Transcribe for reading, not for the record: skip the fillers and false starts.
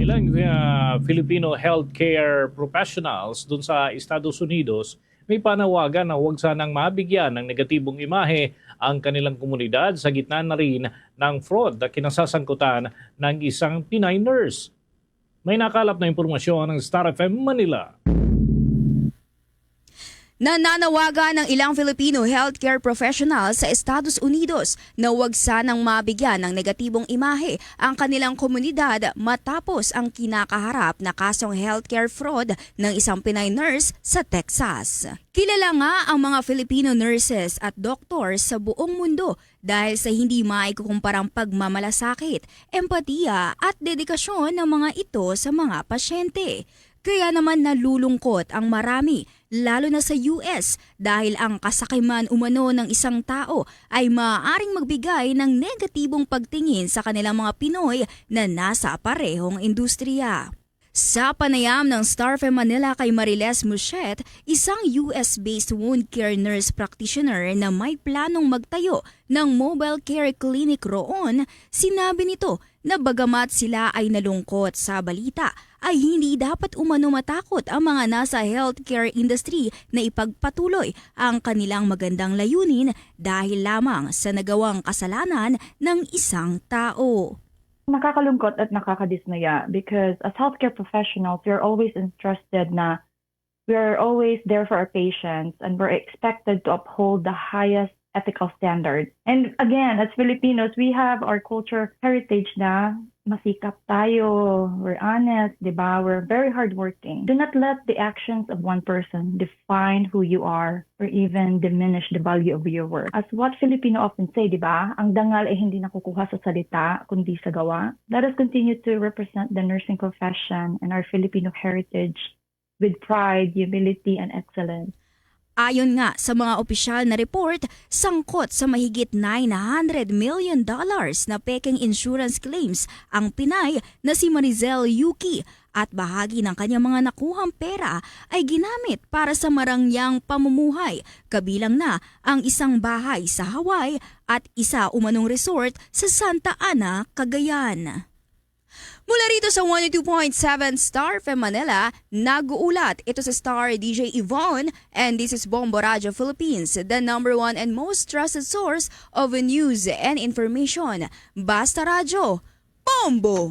ilang Filipino healthcare professionals dun sa Estados Unidos may panawagan na huwag sanang mabigyan ng negatibong imahe ang kanilang komunidad sa gitna na rin ng fraud na kinasasangkutan ng isang Pinay nurse. May nakalap na impormasyon ng Star FM Manila. Nananawagan ng ilang Filipino healthcare professionals sa Estados Unidos na huwag sanang mabigyan ng negatibong imahe ang kanilang komunidad matapos ang kinakaharap na kasong healthcare fraud ng isang Pinay nurse sa Texas. Kilala nga ang mga Filipino nurses at doctors sa buong mundo dahil sa hindi maikukumparang pagmamalasakit, empatiya at dedikasyon ng mga ito sa mga pasyente. Kaya naman nalulungkot ang marami, lalo na sa US, dahil ang kasakiman umano ng isang tao ay maaaring magbigay ng negatibong pagtingin sa kanilang mga Pinoy na nasa parehong industriya. Sa panayam ng Star FM Manila kay Mariles Muchet, isang US-based wound care nurse practitioner na may planong magtayo ng mobile care clinic roon, sinabi nito na bagamat sila ay nalungkot sa balita, ay hindi dapat umano matakot ang mga nasa healthcare industry na ipagpatuloy ang kanilang magandang layunin dahil lamang sa nagawang kasalanan ng isang tao. Nakakalungkot at nakakadismaya because as healthcare professionals, we're always entrusted na we're always there for our patients and we're expected to uphold the highest ethical standards. And again, as Filipinos, we have our culture heritage na masikap tayo, we're honest, di ba? We're very hardworking. Do not let the actions of one person define who you are or even diminish the value of your work. As what Filipino often say, di ba? Ang dangal ay hindi nakukuha sa salita, kundi sa gawa. Let us continue to represent the nursing profession and our Filipino heritage with pride, humility, and excellence. Ayon nga sa mga opisyal na report, sangkot sa mahigit $900 million na peking insurance claims ang Pinay na si Marizel Yuki at bahagi ng kanyang mga nakuhang pera ay ginamit para sa marangyang pamumuhay, kabilang na ang isang bahay sa Hawaii at isa umanong resort sa Santa Ana, Cagayan. Mula rito sa 102.7 Star FM Manila, nag-uulat ito sa Star DJ Yvonne, and this is Bombo Radio Philippines, the #1 and most trusted source of news and information. Basta Radyo, Bombo!